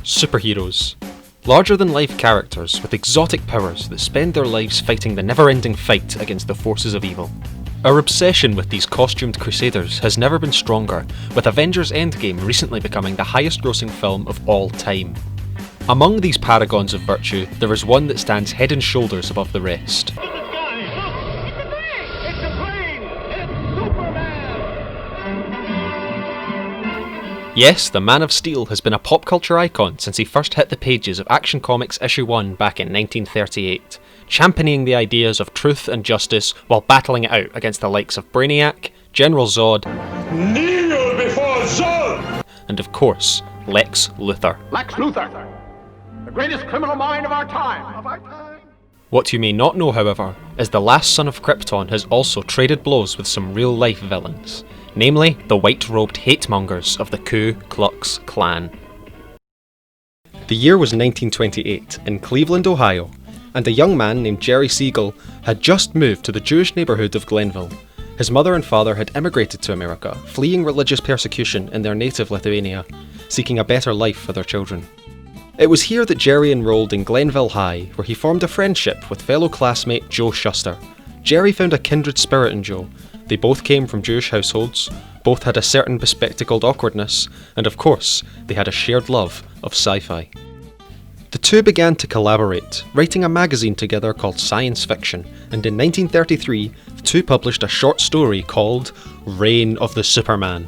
Superheroes. Larger-than-life characters with exotic powers that spend their lives fighting the never-ending fight against the forces of evil. Our obsession with these costumed crusaders has never been stronger, with Avengers Endgame recently becoming the highest-grossing film of all time. Among these paragons of virtue, there is one that stands head and shoulders above the rest. Yes, the Man of Steel has been a pop culture icon since he first hit the pages of Action Comics issue 1 back in 1938, championing the ideas of truth and justice while battling it out against the likes of Brainiac, General Zod, Kneel before Zod! And of course, Lex Luthor. Lex Luthor, the greatest criminal mind of our time. What you may not know, however, is the last son of Krypton has also traded blows with some real-life villains, namely the white-robed hate-mongers of the Ku Klux Klan. The year was 1928 in Cleveland, Ohio, and a young man named Jerry Siegel had just moved to the Jewish neighbourhood of Glenville. His mother and father had immigrated to America, fleeing religious persecution in their native Lithuania, seeking a better life for their children. It was here that Jerry enrolled in Glenville High, where he formed a friendship with fellow classmate Joe Shuster. Jerry found a kindred spirit in Joe. They both came from Jewish households, both had a certain bespectacled awkwardness, and of course, they had a shared love of sci-fi. The two began to collaborate, writing a magazine together called Science Fiction, and in 1933, the two published a short story called Reign of the Superman,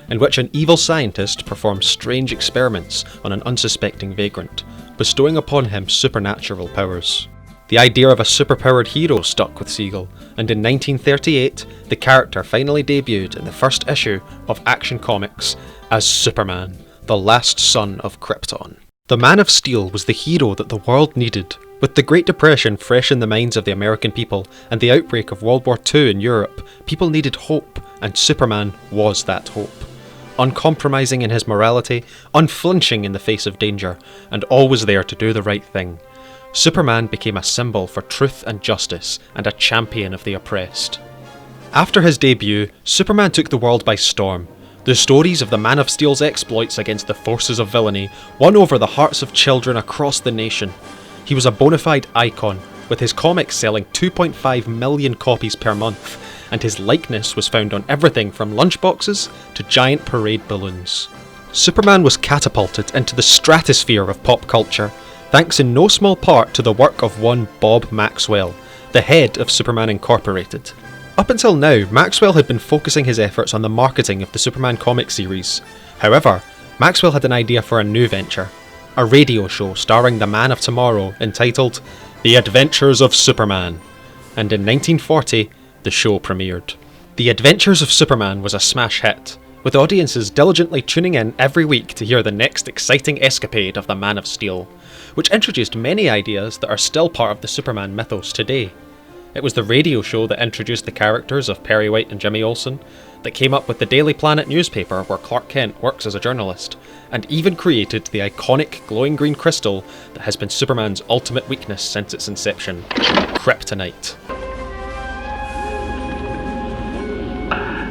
in which an evil scientist performs strange experiments on an unsuspecting vagrant, bestowing upon him supernatural powers. The idea of a superpowered hero stuck with Siegel, and in 1938, the character finally debuted in the first issue of Action Comics as Superman, the last son of Krypton. The Man of Steel was the hero that the world needed. With the Great Depression fresh in the minds of the American people and the outbreak of World War II in Europe, people needed hope, and Superman was that hope. Uncompromising in his morality, unflinching in the face of danger, and always there to do the right thing. Superman became a symbol for truth and justice, and a champion of the oppressed. After his debut, Superman took the world by storm. The stories of the Man of Steel's exploits against the forces of villainy won over the hearts of children across the nation. He was a bona fide icon, with his comics selling 2.5 million copies per month, and his likeness was found on everything from lunchboxes to giant parade balloons. Superman was catapulted into the stratosphere of pop culture, thanks in no small part to the work of one Bob Maxwell, the head of Superman Incorporated. Up until now, Maxwell had been focusing his efforts on the marketing of the Superman comic series. However, Maxwell had an idea for a new venture, a radio show starring the Man of Tomorrow entitled The Adventures of Superman, and in 1940, the show premiered. The Adventures of Superman was a smash hit, with audiences diligently tuning in every week to hear the next exciting escapade of the Man of Steel, which introduced many ideas that are still part of the Superman mythos today. It was the radio show that introduced the characters of Perry White and Jimmy Olsen, that came up with the Daily Planet newspaper where Clark Kent works as a journalist, and even created the iconic glowing green crystal that has been Superman's ultimate weakness since its inception, kryptonite.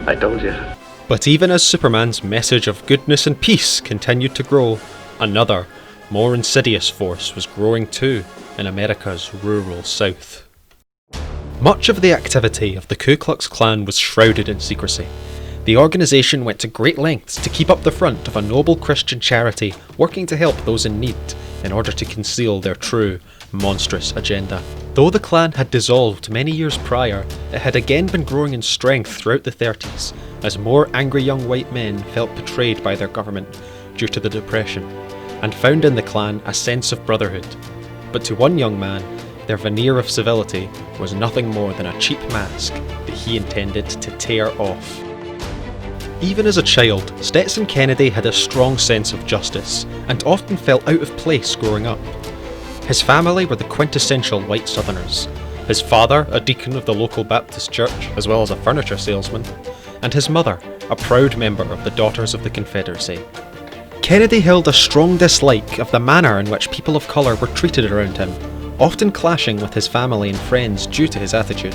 I told you. But even as Superman's message of goodness and peace continued to grow, another, more insidious force was growing too in America's rural south. Much of the activity of the Ku Klux Klan was shrouded in secrecy. The organisation went to great lengths to keep up the front of a noble Christian charity working to help those in need in order to conceal their true, monstrous agenda. Though the Klan had dissolved many years prior, it had again been growing in strength throughout the 30s, as more angry young white men felt betrayed by their government due to the Depression, and found in the Klan a sense of brotherhood. But to one young man, their veneer of civility was nothing more than a cheap mask that he intended to tear off. Even as a child, Stetson Kennedy had a strong sense of justice, and often felt out of place growing up. His family were the quintessential white Southerners, his father a deacon of the local Baptist church, as well as a furniture salesman, and his mother a proud member of the Daughters of the Confederacy. Kennedy held a strong dislike of the manner in which people of colour were treated around him, often clashing with his family and friends due to his attitude.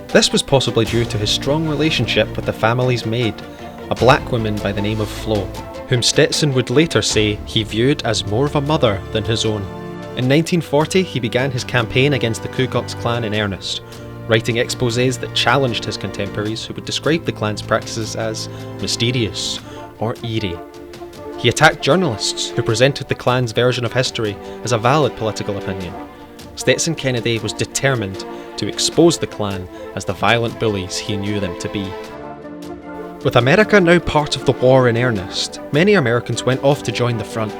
This was possibly due to his strong relationship with the family's maid, a black woman by the name of Flo. whom Stetson would later say he viewed as more of a mother than his own. In 1940, he began his campaign against the Ku Klux Klan in earnest, writing exposés that challenged his contemporaries who would describe the Klan's practices as mysterious or eerie. He attacked journalists who presented the Klan's version of history as a valid political opinion. Stetson Kennedy was determined to expose the Klan as the violent bullies he knew them to be. With America now part of the war in earnest, many Americans went off to join the front.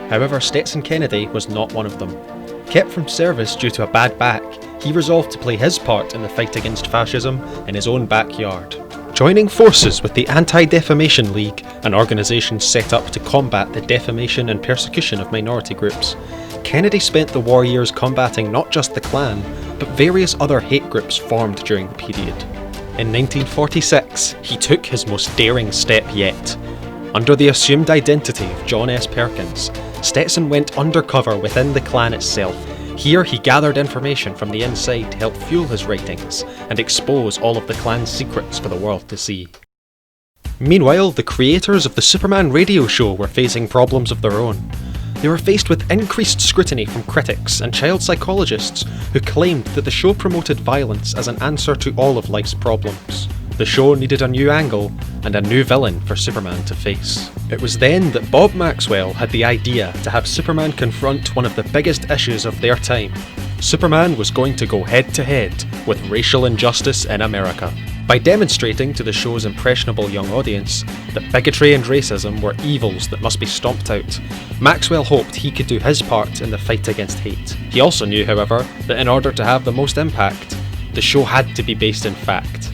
However, Stetson Kennedy was not one of them. Kept from service due to a bad back, he resolved to play his part in the fight against fascism in his own backyard. Joining forces with the Anti-Defamation League, an organisation set up to combat the defamation and persecution of minority groups, Kennedy spent the war years combating not just the Klan, but various other hate groups formed during the period. In 1946, he took his most daring step yet. Under the assumed identity of John S. Perkins, Stetson went undercover within the Klan itself. Here he gathered information from the inside to help fuel his writings and expose all of the Klan's secrets for the world to see. Meanwhile, the creators of the Superman radio show were facing problems of their own. They were faced with increased scrutiny from critics and child psychologists who claimed that the show promoted violence as an answer to all of life's problems. The show needed a new angle and a new villain for Superman to face. It was then that Bob Maxwell had the idea to have Superman confront one of the biggest issues of their time. Superman was going to go head to head with racial injustice in America. By demonstrating to the show's impressionable young audience that bigotry and racism were evils that must be stomped out, Maxwell hoped he could do his part in the fight against hate. He also knew, however, that in order to have the most impact, the show had to be based in fact.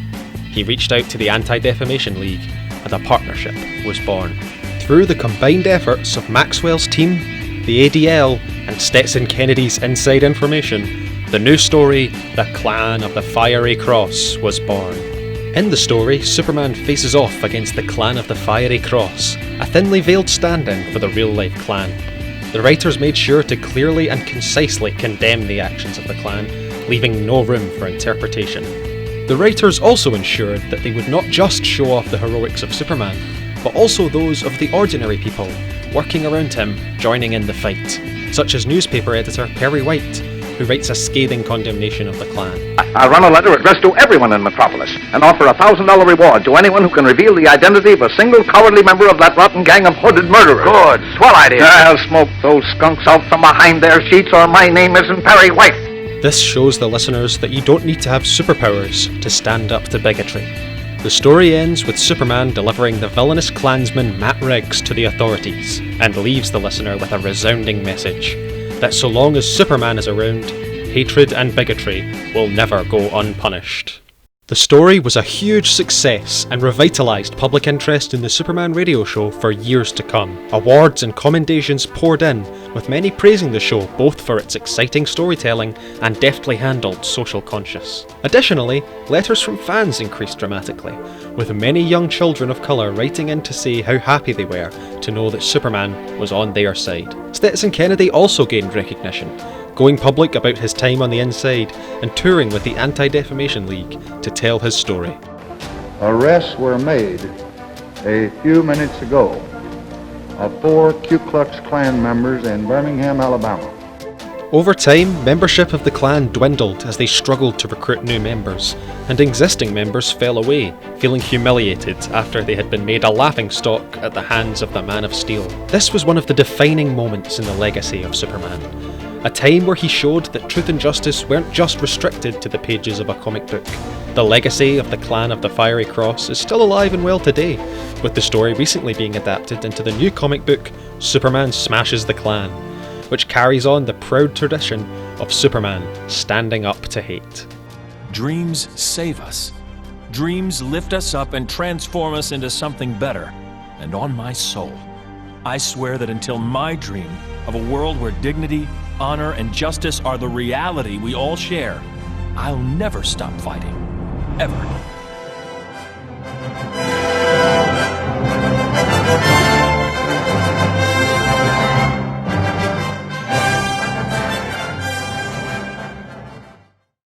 He reached out to the Anti-Defamation League, and a partnership was born. Through the combined efforts of Maxwell's team, the ADL, and Stetson Kennedy's inside information, the new story, The Clan of the Fiery Cross, was born. In the story, Superman faces off against the Clan of the Fiery Cross, a thinly veiled stand-in for the real-life Klan. The writers made sure to clearly and concisely condemn the actions of the Klan, leaving no room for interpretation. The writers also ensured that they would not just show off the heroics of Superman, but also those of the ordinary people working around him joining in the fight, such as newspaper editor Perry White, who writes a scathing condemnation of the Klan. I run a letter addressed to everyone in Metropolis and offer a $1,000 reward to anyone who can reveal the identity of a single cowardly member of that rotten gang of hooded murderers. Good. Swell idea. I'll smoke those skunks out from behind their sheets, or my name isn't Perry White. This shows the listeners that you don't need to have superpowers to stand up to bigotry. The story ends with Superman delivering the villainous Klansman Matt Riggs to the authorities, and leaves the listener with a resounding message that so long as Superman is around, hatred and bigotry will never go unpunished. The story was a huge success and revitalised public interest in the Superman radio show for years to come. Awards and commendations poured in, with many praising the show both for its exciting storytelling and deftly handled social conscience. Additionally, letters from fans increased dramatically, with many young children of colour writing in to say how happy they were to know that Superman was on their side. Stetson Kennedy also gained recognition, going public about his time on the inside and touring with the Anti-Defamation League to tell his story. Arrests were made a few minutes ago of 4 Ku Klux Klan members in Birmingham, Alabama. Over time, membership of the Klan dwindled as they struggled to recruit new members, and existing members fell away, feeling humiliated after they had been made a laughingstock at the hands of the Man of Steel. This was one of the defining moments in the legacy of Superman. A time where he showed that truth and justice weren't just restricted to the pages of a comic book. The legacy of the Clan of the Fiery Cross is still alive and well today, with the story recently being adapted into the new comic book Superman Smashes the Klan, which carries on the proud tradition of Superman standing up to hate. Dreams save us. Dreams lift us up and transform us into something better. And on my soul, I swear that until my dream of a world where dignity, honor, and justice are the reality we all share, I'll never stop fighting. Ever.